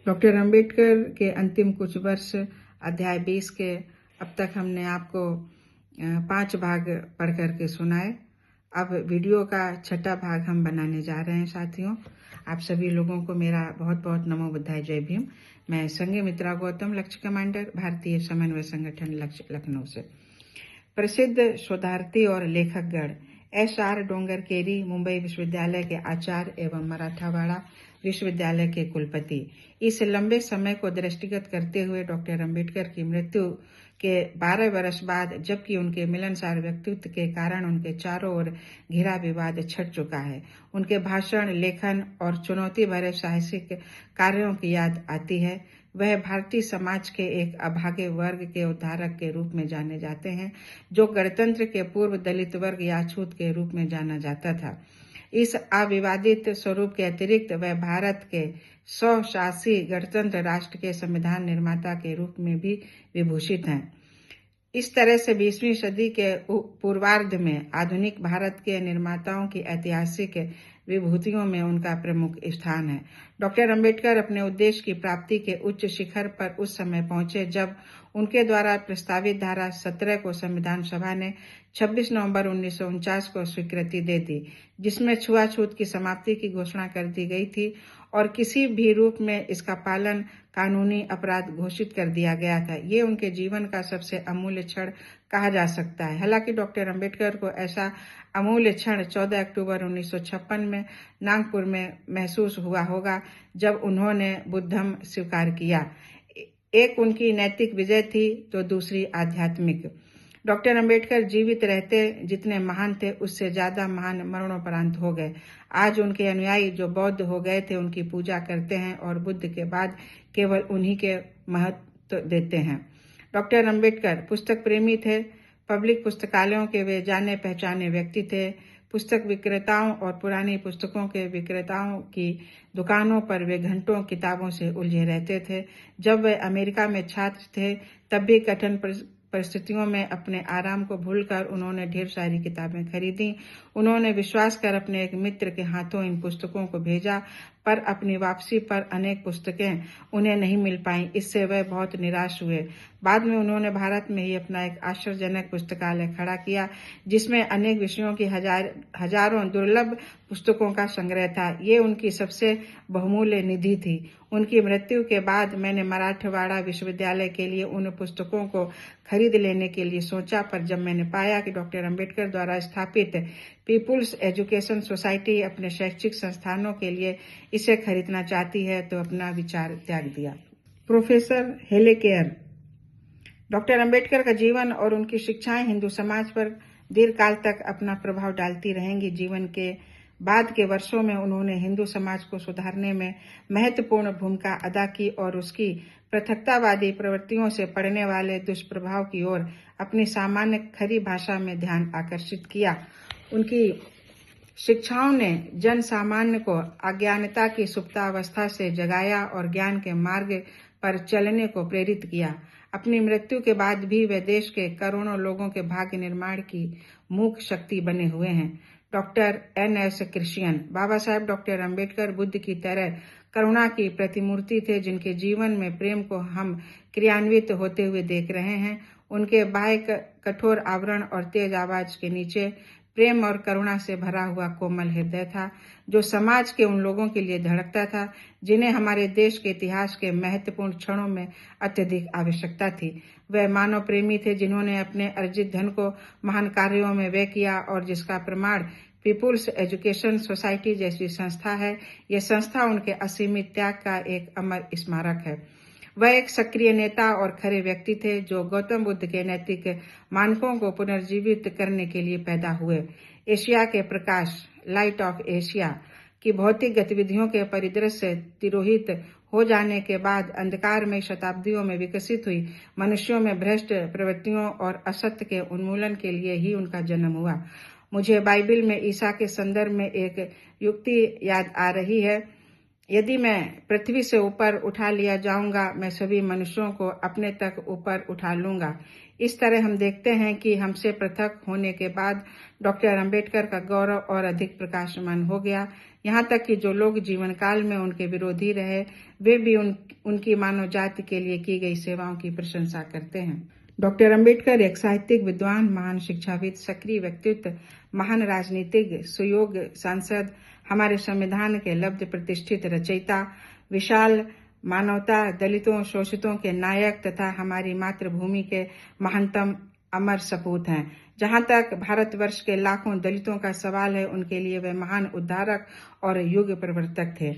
Doctor Ambedkar के अंतिम कुछ वर्ष अध्याय 20 के अब तक हमने आपको 5 भाग पढ़ करके सुनाए। अब वीडियो का छठा भाग हम बनाने जा रहे हैं। साथियों, आप सभी लोगों को मेरा बहुत बहुत नमो बुद्धाय, जय भीम। मैं संघमित्रा गौतम, लक्ष्य कमांडर, भारतीय समन्वय संगठन लक्ष्य, लखनऊ से। प्रसिद्ध शोधार्थी और लेखकगण एस.आर. डोंगरकेरी मुंबई विश्वविद्यालय के आचार्य एवं मराठवाड़ा विश्वविद्यालय के कुलपति। इस लंबे समय को दृष्टिगत करते हुए डॉक्टर अंबेडकर की मृत्यु के 12 वर्ष बाद, जबकि उनके मिलनसार व्यक्तित्व के कारण उनके चारों ओर घिरा विवाद छट चुका है, उनके भाषण, लेखन और चुनौती भरे साहसिक कार्यों की याद आती है। वह भारतीय समाज के एक अभागे वर्ग के उद्धारक के रूप में जाने जाते हैं, जो गणतंत्र के पूर्व दलित वर्ग या छूत के रूप में जाना जाता था। इस अविवादित स्वरूप के अतिरिक्त वह भारत के स्वशासी गणतंत्र राष्ट्र के संविधान निर्माता के रूप में भी विभूषित हैं। इस तरह से 20वीं सदी के पूर्वार्ध में आधुनिक भारत के निर्माताओं की ऐतिहासिक विभूतियों में उनका प्रमुख स्थान है। डॉक्टर अंबेडकर अपने उद्देश्य की प्राप्ति के उच्च शिखर पर उस समय पहुंचे जब उनके द्वारा प्रस्तावित धारा 17 को संविधान सभा ने 26 नवंबर 1949 को स्वीकृति दे दी, जिसमें छुआछूत की समाप्ति की घोषणा कर दी गई थी और किसी भी रूप में इसका पालन कानूनी अपराध घोषित कर दिया गया था। ये उनके जीवन का सबसे अमूल्य क्षण कहा जा सकता है। हालांकि डॉक्टर अंबेडकर को ऐसा अमूल्य क्षण 14 अक्टूबर 1956 में नागपुर में महसूस हुआ होगा, जब उन्होंने बुद्धम स्वीकार किया। एक उनकी नैतिक विजय थी तो दूसरी आध्यात्मिक। डॉक्टर अंबेडकर जीवित रहते जितने महान थे, उससे ज्यादा महान मरणोपरांत हो गए। आज उनके अनुयायी जो बौद्ध हो गए थे, उनकी पूजा करते हैं और बुद्ध के बाद केवल उन्हीं के महत्व देते हैं। डॉक्टर अंबेडकर पुस्तक प्रेमी थे। पब्लिक पुस्तकालयों के वे जाने पहचाने व्यक्ति थे। पुस्तक विक्रेताओं और पुरानी पुस्तकों के विक्रेताओं की दुकानों पर वे घंटों किताबों से उलझे रहते थे। जब वे अमेरिका में छात्र थे, तब भी कठिन परिस्थितियों में अपने आराम को भूलकर उन्होंने ढेर सारी किताबें खरीदी। उन्होंने विश्वास कर अपने एक मित्र के हाथों इन पुस्तकों को भेजा, पर अपनी वापसी पर अनेक पुस्तकें उन्हें नहीं मिल पाईं। इससे वह बहुत निराश हुए। बाद में उन्होंने भारत में ही अपना एक आश्चर्यजनक पुस्तकालय खड़ा किया, जिसमें अनेक विषयों की हजारों दुर्लभ पुस्तकों का संग्रह था। ये उनकी सबसे बहुमूल्य निधि थी। उनकी मृत्यु के बाद मैंने मराठवाड़ा विश्वविद्यालय के लिए उन पुस्तकों को खरीद लेने के लिए सोचा, पर जब मैंने पाया कि डॉक्टर अंबेडकर द्वारा स्थापित पीपुल्स एजुकेशन सोसाइटी अपने शैक्षिक संस्थानों के लिए इसे खरीदना चाहती है, तो अपना विचार त्याग दिया। प्रोफेसर हेलेकेयर। डॉक्टर अंबेडकर का जीवन और उनकी शिक्षाएं हिंदू समाज पर दीर्घकाल तक अपना प्रभाव डालती रहेंगी। जीवन के बाद के वर्षों में उन्होंने हिंदू समाज को सुधारने में महत्वपूर्ण भूमिका अदा की और उसकी पृथकतावादी प्रवृत्तियों से पड़ने वाले दुष्प्रभाव की ओर अपनी सामान्य खरी भाषा में ध्यान आकर्षित किया। उनकी शिक्षाओं ने जन सामान्य को अज्ञानता की सुप्तावस्था से जगाया और ज्ञान के मार्ग पर चलने को प्रेरित किया। अपनी मृत्यु के बाद भी वे देश के करोड़ों लोगों के भाग्य निर्माण की मूक शक्ति बने हुए हैं। Doctor N.S. Christian. Baba Saheb doctor Ambedkar Buddha की तरह करुणा की प्रतिमूर्ति थे, जिनके जीवन में प्रेम को हम क्रियान्वित होते हुए देख रहे हैं। उनके बाह्य कठोर आवरण और तेज आवाज के नीचे प्रेम और करुणा से भरा हुआ कोमल हृदय था, जो समाज के उन लोगों के लिए धड़कता था जिन्हें हमारे देश के इतिहास के महत्वपूर्ण क्षणों में अत्यधिक आवश्यकता थी। वह मानव प्रेमी थे, जिन्होंने अपने अर्जित धन को महान कार्यों में व्यय किया और जिसका प्रमाण पीपुल्स एजुकेशन सोसाइटी जैसी संस्था है। यह संस्था उनके असीमित त्याग का एक अमर स्मारक है। वह एक सक्रिय नेता और खरे व्यक्ति थे, जो गौतम बुद्ध के नैतिक मानकों को पुनर्जीवित करने के लिए पैदा हुए। एशिया के प्रकाश, लाइट ऑफ एशिया की भौतिक गतिविधियों के परिदृश्य से तिरोहित हो जाने के बाद अंधकार में शताब्दियों में विकसित हुई मनुष्यों में भ्रष्ट प्रवृत्तियों और असत्य के उन्मूलन के लिए ही उनका जन्म हुआ। मुझे बाइबिल में ईसा के संदर्भ में एक युक्ति याद आ रही है। यदि मैं पृथ्वी से ऊपर उठा लिया जाऊंगा, मैं सभी मनुष्यों को अपने तक ऊपर उठा लूंगा। इस तरह हम देखते हैं कि हमसे पृथक होने के बाद डॉक्टर अंबेडकर का गौरव और अधिक प्रकाशमान हो गया। यहाँ तक कि जो लोग जीवन काल में उनके विरोधी रहे, वे भी उनकी मानव जाति के लिए की गई सेवाओं की प्रशंसा करते हैं। डॉक्टर अंबेडकर एक साहित्यिक विद्वान, महान शिक्षाविद, सक्रिय व्यक्तित्व, महान राजनीतिज्ञ, सुयोग्य सांसद, हमारे संविधान के लब्ध प्रतिष्ठित रचयिता, विशाल मानवता, दलितों शोषितों के नायक तथा हमारी मातृभूमि के महानतम अमर सपूत हैं। जहां तक भारतवर्ष के लाखों दलितों का सवाल है, उनके लिए वे महान उद्धारक और युग प्रवर्तक थे।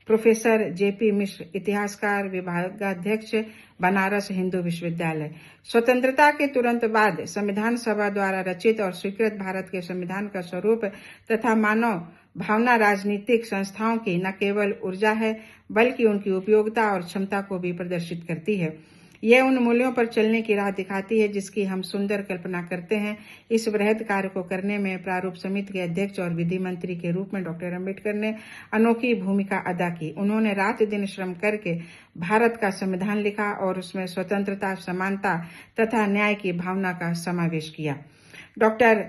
प्रोफेसर जेपी मिश्र, इतिहासकार, विभागाध्यक्ष, बनारस हिंदू विश्वविद्यालय। स्वतंत्रता के तुरंत बाद संविधान सभा द्वारा रचित और स्वीकृत भारत के संविधान का स्वरूप तथा मानव भावना राजनीतिक संस्थाओं की न केवल ऊर्जा है, बल्कि उनकी उपयोगिता और क्षमता को भी प्रदर्शित करती है। यह उन मूल्यों पर चलने की राह दिखाती है जिसकी हम सुंदर कल्पना करते हैं। इस बृहद कार्य को करने में प्रारूप समिति के अध्यक्ष और विधि मंत्री के रूप में डॉक्टर अंबेडकर ने अनोखी भूमिका अदा की। उन्होंने रात दिन श्रम करके भारत का संविधान लिखा और उसमें स्वतंत्रता, समानता तथा न्याय की भावना का समावेश किया। डॉक्टर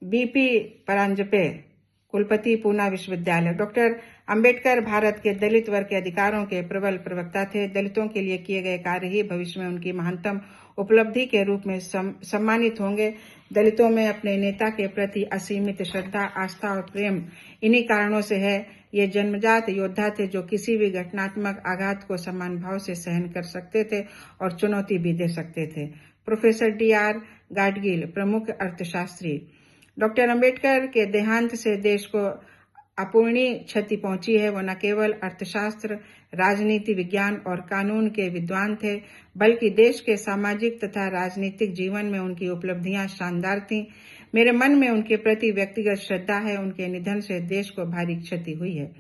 बीपी परांजपे, कुलपति पूना विश्वविद्यालय। डॉक्टर अंबेडकर भारत के दलित वर्ग के अधिकारों के प्रबल प्रवक्ता थे। दलितों के लिए किए गए कार्य ही भविष्य में उनकी महानतम उपलब्धि के रूप में सम्मानित होंगे। दलितों में अपने नेता के प्रति असीमित श्रद्धा, आस्था और प्रेम इन्हीं कारणों से है। ये जन्मजात योद्धा थे जो किसी भी घटनात्मक आघात को समान भाव से सहन कर सकते थे और चुनौती भी दे सकते थे। प्रोफेसर DR गाडगिल, प्रमुख अर्थशास्त्री। डॉक्टर अंबेडकर के देहांत से देश को अपूरणीय क्षति पहुंची है। वो न केवल अर्थशास्त्र, राजनीति विज्ञान और कानून के विद्वान थे, बल्कि देश के सामाजिक तथा राजनीतिक जीवन में उनकी उपलब्धियां शानदार थीं। मेरे मन में उनके प्रति व्यक्तिगत श्रद्धा है। उनके निधन से देश को भारी क्षति हुई है।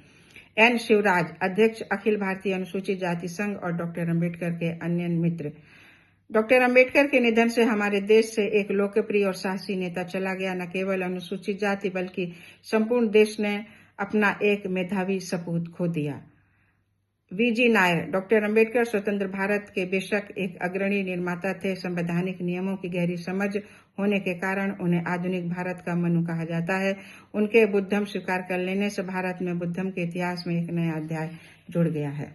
N शिवराज, अध्यक्ष अखिल भारतीय अनुसूचित जाति संघ और डॉक्टर अंबेडकर के अन्य मित्र। डॉक्टर अंबेडकर के निधन से हमारे देश से एक लोकप्रिय और साहसी नेता चला गया। न केवल अनुसूचित जाति बल्कि संपूर्ण देश ने अपना एक मेधावी सपूत खो दिया। VG नायर, डॉक्टर अंबेडकर स्वतंत्र भारत के बेशक एक अग्रणी निर्माता थे। संवैधानिक नियमों की गहरी समझ होने के कारण उन्हें आधुनिक भारत का मनु कहा जाता है। उनके बुद्धम स्वीकार कर लेने से भारत में बुद्धम के इतिहास में एक नया अध्याय जुड़ गया है।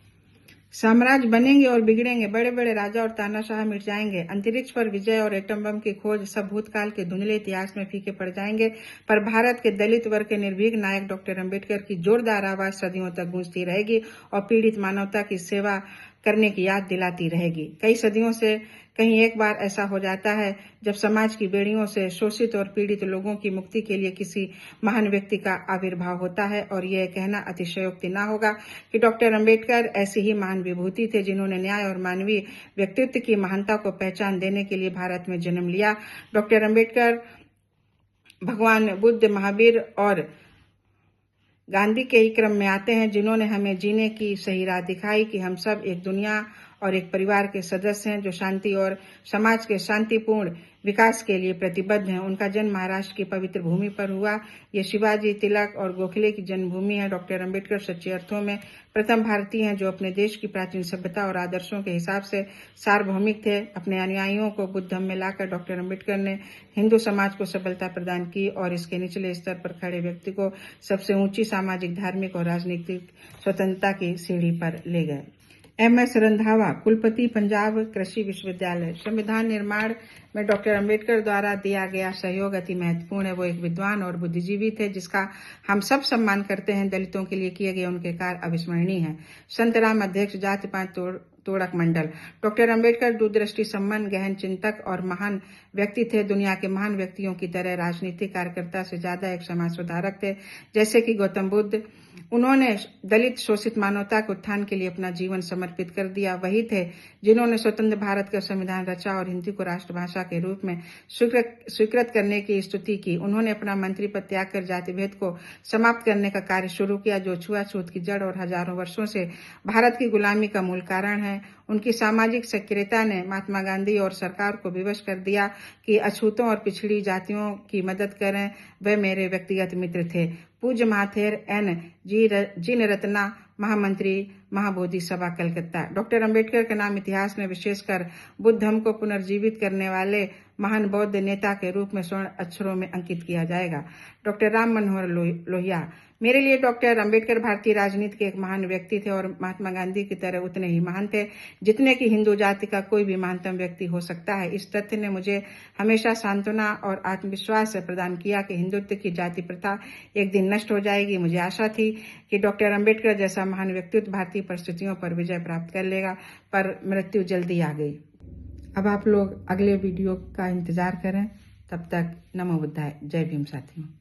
साम्राज्य बनेंगे और बिगड़ेंगे, बड़े बड़े राजा और तानाशाह मिट जाएंगे, अंतरिक्ष पर विजय और एटम बम की खोज सब भूतकाल के धुंधले इतिहास में फीके पड़ जाएंगे, पर भारत के दलित वर्ग के निर्भीक नायक डॉक्टर अंबेडकर की जोरदार आवाज सदियों तक गूंजती रहेगी और पीड़ित मानवता की सेवा करने की याद दिलाती रहेगी। कई सदियों से कहीं एक बार ऐसा हो जाता है जब समाज की बेड़ियों से शोषित और पीड़ित लोगों की मुक्ति के लिए किसी महान व्यक्ति का आविर्भाव होता है, और यह कहना अतिशयोक्ति न होगा कि डॉक्टर अंबेडकर ऐसी ही महान विभूति थे जिन्होंने न्याय और मानवीय व्यक्तित्व की महानता को पहचान देने के लिए भारत में जन्म लिया। डॉक्टर अंबेडकर भगवान बुद्ध, महावीर और गांधी के ही क्रम में आते हैं, जिन्होंने हमें जीने की सही राह दिखाई कि हम सब एक दुनिया और एक परिवार के सदस्य हैं जो शांति और समाज के शांतिपूर्ण विकास के लिए प्रतिबद्ध हैं। उनका जन्म महाराष्ट्र की पवित्र भूमि पर हुआ। ये शिवाजी, तिलक और गोखले की जन्मभूमि है। डॉक्टर अंबेडकर सच्चे अर्थों में प्रथम भारतीय हैं जो अपने देश की प्राचीन सभ्यता और आदर्शों के हिसाब से सार्वभौमिक थे। अपने अनुयायियों को बुद्ध धर्म में लाकर डॉक्टर अंबेडकर ने हिंदू समाज को सफलता प्रदान की और इसके निचले स्तर पर खड़े व्यक्ति को सबसे ऊंची सामाजिक, धार्मिक और राजनीतिक स्वतंत्रता की सीढ़ी पर ले गए। MS रंधावा, कुलपति पंजाब कृषि विश्वविद्यालय। संविधान निर्माण में डॉक्टर अंबेडकर द्वारा दिया गया सहयोग अति महत्वपूर्ण है। वो एक विद्वान और बुद्धिजीवी थे जिसका हम सब सम्मान करते हैं। दलितों के लिए किए गए उनके कार्य अविस्मरणीय हैं। संतराम, अध्यक्ष जाति पांच तोड़क मंडल। डॉक्टर अंबेडकर दूरदृष्टि संपन्न, गहन चिंतक और महान व्यक्ति थे। दुनिया के महान व्यक्तियों की तरह राजनीतिक कार्यकर्ता से ज्यादा एक समाज सुधारक थे। जैसे कि गौतम बुद्ध, उन्होंने दलित शोषित मानवता के उत्थान के लिए अपना जीवन समर्पित कर दिया। वही थे जिन्होंने स्वतंत्र भारत का संविधान रचा और हिंदी को राष्ट्रभाषा के रूप में स्वीकृत करने की स्तुति की। उन्होंने अपना मंत्री पद त्याग कर जाति भेद को समाप्त करने का कार्य शुरू किया जो छुआछूत की जड़ और हजारों वर्षों से भारत की गुलामी का मूल कारण है। उनकी सामाजिक सक्रियता ने महात्मा गांधी और सरकार को विवश कर दिया कि अछूतों और पिछड़ी जातियों की मदद करें। वे मेरे व्यक्तिगत मित्र थे। पूज्य महाथेर N जिन रत्ना, महामंत्री, महाबोधि सभा, कलकत्ता। डॉक्टर अंबेडकर का नाम इतिहास में विशेषकर बुद्ध धर्म को पुनर्जीवित करने वाले महान बौद्ध नेता के रूप में स्वर्ण अक्षरों में अंकित किया जाएगा। डॉक्टर राम मनोहर लोहिया। मेरे लिए डॉक्टर अंबेडकर भारतीय राजनीति के एक महान व्यक्ति थे और महात्मा गांधी की तरह उतने ही महान थे जितने कि हिंदू जाति का कोई भी महानतम व्यक्ति हो सकता है। इस तथ्य ने मुझे हमेशा सांत्वना और आत्मविश्वास प्रदान किया कि हिंदुत्व की जाति प्रथा एक दिन नष्ट हो जाएगी। मुझे आशा थी कि डॉक्टर अंबेडकर जैसा महान व्यक्तित्व भारतीय परिस्थितियों पर विजय प्राप्त कर लेगा, पर मृत्यु जल्दी आ गई। अब आप लोग अगले वीडियो का इंतजार करें। तब तक नमो बुद्धाय। जय भीम साथियों।